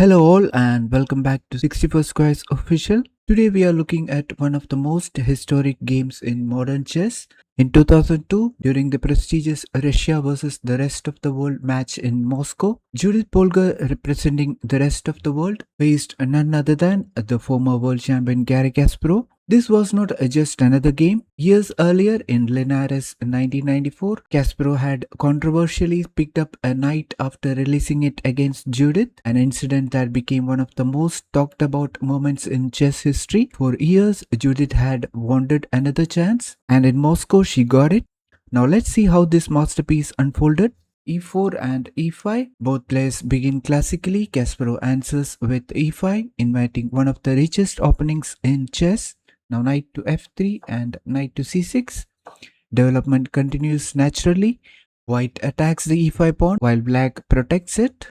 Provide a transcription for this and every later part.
Hello all and welcome back to 64 Squares Official. Today we are looking at one of the most historic games in modern chess. In 2002, during the prestigious Russia versus the rest of the world match in Moscow, Judit Polgar, representing the rest of the world, faced none other than the former world champion Garry Kasparov. This was not just another game. Years earlier, in Linares 1994, Kasparov had controversially picked up a knight after releasing it against Judith, an incident that became one of the most talked about moments in chess history. For years, Judith had wanted another chance, and in Moscow she got it. Now let's see how this masterpiece unfolded. E4 and E5, both players begin classically. Kasparov answers with E5, inviting one of the richest openings in chess. Now knight to F3 and knight to C6. Development continues naturally. White attacks the E5 pawn while black protects it.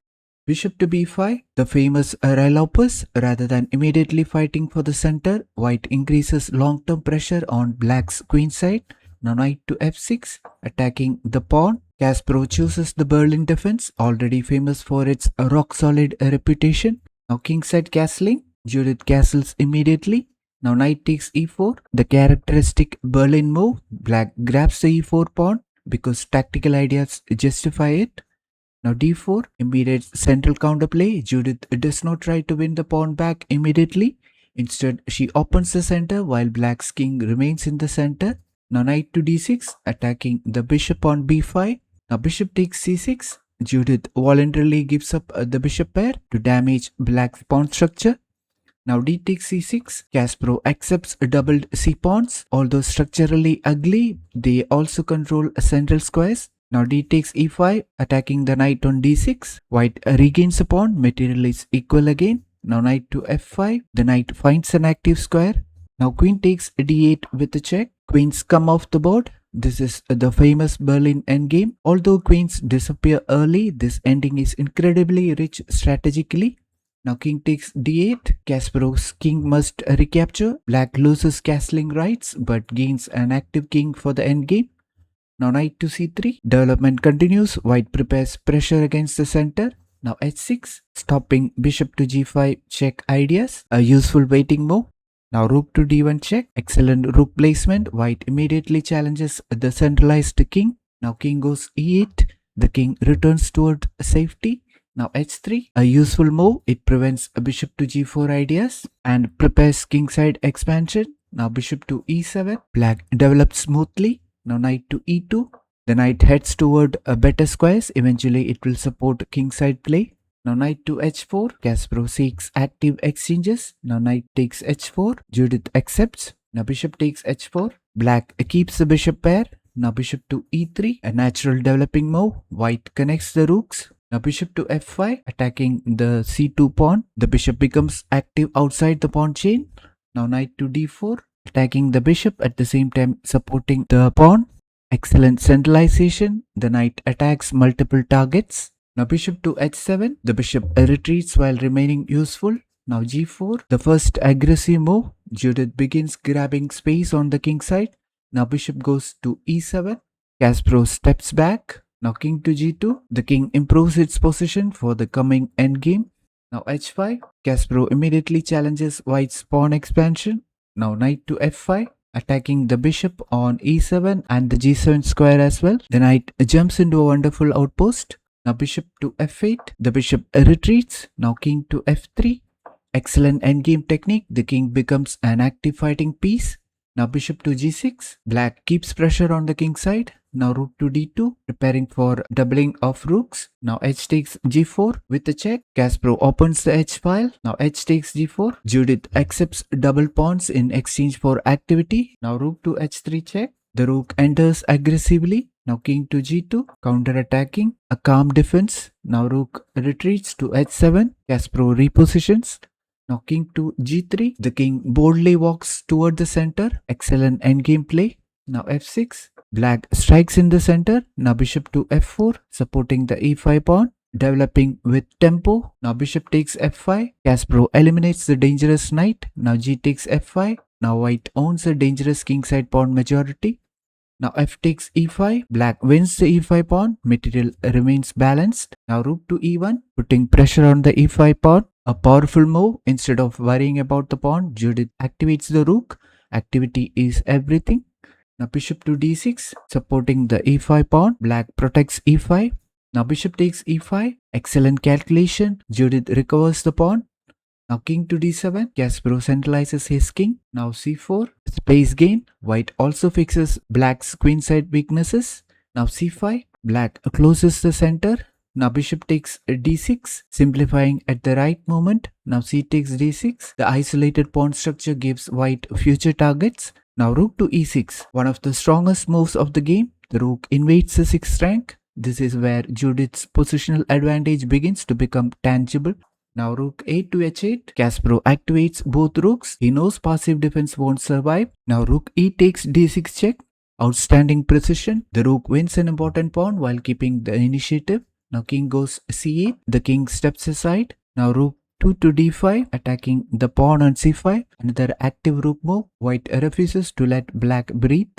Bishop to B5, the famous Lopez. Rather than immediately fighting for the center, white increases long-term pressure on black's queen side. Now knight to F6, attacking the pawn. Kasparov chooses the Berlin defense, already famous for its rock-solid reputation. Now kingside castling, Judith castles immediately. Now knight takes e4, the characteristic Berlin move. Black grabs the e4 pawn because tactical ideas justify it. Now d4, immediate central counterplay. Judith does not try to win the pawn back immediately. Instead, she opens the center while black's king remains in the center. Now knight to d6, attacking the bishop on b5. Now bishop takes c6. Judith voluntarily gives up the bishop pair to damage black's pawn structure. Now d takes c6, Kasparov accepts doubled c-pawns. Although structurally ugly, they also control central squares. Now d takes e5, attacking the knight on d6. White regains a pawn, material is equal again. Now knight to f5, the knight finds an active square. Now queen takes d8 with a check. Queens come off the board. This is the famous Berlin Endgame. Although queens disappear early, this ending is incredibly rich strategically. Now king takes d8, Kasparov's king must recapture. Black loses castling rights but gains an active king for the endgame. Now knight to c3, development continues. White prepares pressure against the center. Now h6, stopping bishop to g5 check ideas, a useful waiting move. Now rook to d1 check, excellent rook placement. White immediately challenges the centralized king. Now king goes e8, the king returns toward safety. Now h3, a useful move. It prevents a bishop to g4 ideas and prepares kingside expansion. Now bishop to e7, black develops smoothly. Now knight to e2, the knight heads toward a better squares. Eventually it will support kingside play. Now knight to h4, Kasparov seeks active exchanges. Now knight takes h4, Judith accepts. Now bishop takes h4, black keeps the bishop pair. Now bishop to e3, a natural developing move. White connects the rooks. Now bishop to f5, attacking the c2 pawn. The bishop becomes active outside the pawn chain. Now knight to d4, attacking the bishop at the same time supporting the pawn. Excellent centralization. The knight attacks multiple targets. Now bishop to h7, the bishop retreats while remaining useful. Now g4, the first aggressive move. Judith begins grabbing space on the king side. Now bishop goes to e7, Kasparov steps back. Now king to g2, the king improves its position for the coming endgame. Now h5, Kasparov immediately challenges white's pawn expansion. Now knight to f5, attacking the bishop on e7 and the g7 square as well. The knight jumps into a wonderful outpost. Now bishop to f8, the bishop retreats. Now king to f3, excellent endgame technique. The king becomes an active fighting piece. Now bishop to g6, black keeps pressure on the king side. Now rook to d2, preparing for doubling of rooks. Now h takes g4 with a check. Kasparov opens the h file. Now h takes g4. Judith accepts double pawns in exchange for activity. Now rook to h3 check. The rook enters aggressively. Now king to g2, counter-attacking, a calm defense. Now rook retreats to h7. Kasparov repositions. Now king to g3, the king boldly walks toward the center. Excellent endgame play. Now f6, black strikes in the center. Now bishop to f4, supporting the e5 pawn, developing with tempo. Now bishop takes f5, Kasparov eliminates the dangerous knight. Now g takes f5, now white owns a dangerous kingside pawn majority. Now f takes e5, black wins the e5 pawn, material remains balanced. Now rook to e1, putting pressure on the e5 pawn. A powerful move. Instead of worrying about the pawn, Judith activates the rook. Activity is everything. Now bishop to d6, supporting the e5 pawn. Black protects e5. Now bishop takes e5. Excellent calculation. Judith recovers the pawn. Now king to d7. Kasparov centralizes his king. Now c4. Space gain. White also fixes black's queenside weaknesses. Now c5. Black closes the center. Now bishop takes d6, simplifying at the right moment. Now c takes d6. The isolated pawn structure gives white future targets. Now rook to e6, one of the strongest moves of the game. The rook invades the 6th rank. This is where Judith's positional advantage begins to become tangible. Now rook 8 to h8. Kasparov activates both rooks. He knows passive defense won't survive. Now rook e takes d6 check. Outstanding precision. The rook wins an important pawn while keeping the initiative. Now king goes c8. The king steps aside. Now rook 2 to d5, attacking the pawn on c5. Another active rook move. White refuses to let black breathe.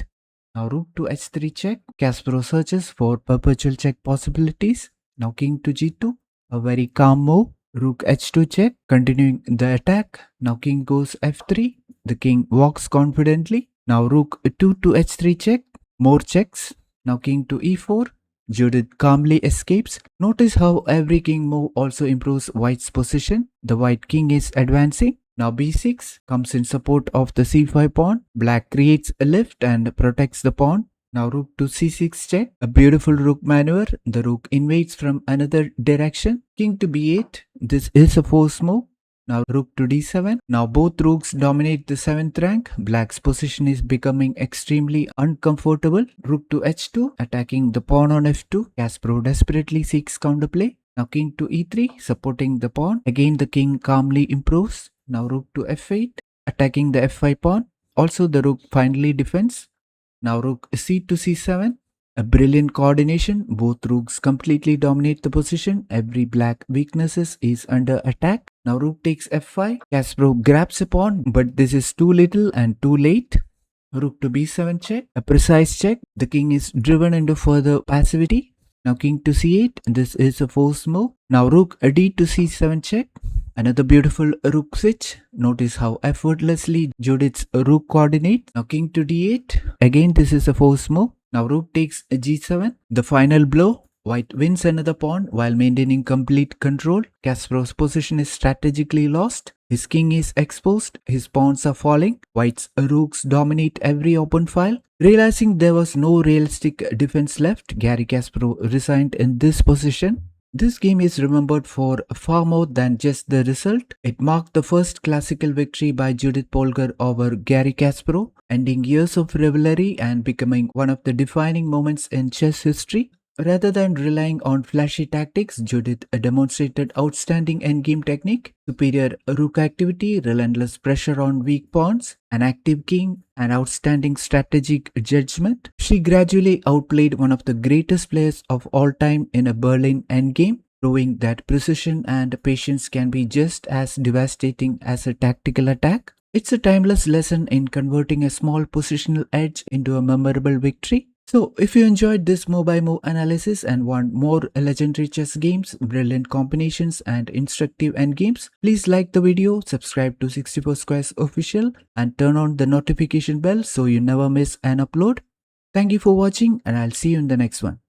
Now rook to h3 check. Kasparov searches for perpetual check possibilities. Now king to g2. A very calm move. Rook h2 check, continuing the attack. Now king goes f3. The king walks confidently. Now rook 2 to h3 check. More checks. Now king to e4. Judith calmly escapes. Notice how every king move also improves white's position. The white king is advancing. Now b6 comes in support of the c5 pawn. Black creates a lift and protects the pawn. Now rook to c6 check. A beautiful rook maneuver. The rook invades from another direction. King to b8. This is a force move. Now rook to d7. Now both rooks dominate the 7th rank. Black's position is becoming extremely uncomfortable. Rook to h2, attacking the pawn on f2. Kasparov desperately seeks counterplay. Now king to e3, supporting the pawn. Again the king calmly improves. Now rook to f8, attacking the f5 pawn. Also the rook finally defends. Now rook c to c7. A brilliant coordination. Both rooks completely dominate the position. Every black weaknesses is under attack. Now rook takes f5. Kasparov grabs a pawn, but this is too little and too late. Rook to b7 check. A precise check. The king is driven into further passivity. Now king to c8. This is a forced move. Now rook d to c7 check. Another beautiful rook switch. Notice how effortlessly Judith's rook coordinates. Now king to d8. Again this is a forced move. Now rook takes g7. The final blow. White wins another pawn while maintaining complete control. Kasparov's position is strategically lost. His king is exposed. His pawns are falling. White's rooks dominate every open file. Realizing there was no realistic defense left, Garry Kasparov resigned in this position. This game is remembered for far more than just the result. It marked the first classical victory by Judit Polgar over Garry Kasparov, ending years of rivalry and becoming one of the defining moments in chess history. Rather than relying on flashy tactics, Judith demonstrated outstanding endgame technique, superior rook activity, relentless pressure on weak pawns, an active king, and outstanding strategic judgment. She gradually outplayed one of the greatest players of all time in a Berlin Endgame, proving that precision and patience can be just as devastating as a tactical attack. It's a timeless lesson in converting a small positional edge into a memorable victory. So, if you enjoyed this move by move analysis and want more legendary chess games, brilliant combinations and instructive endgames, please like the video, subscribe to 64 Squares Official and turn on the notification bell so you never miss an upload. Thank you for watching and I'll see you in the next one.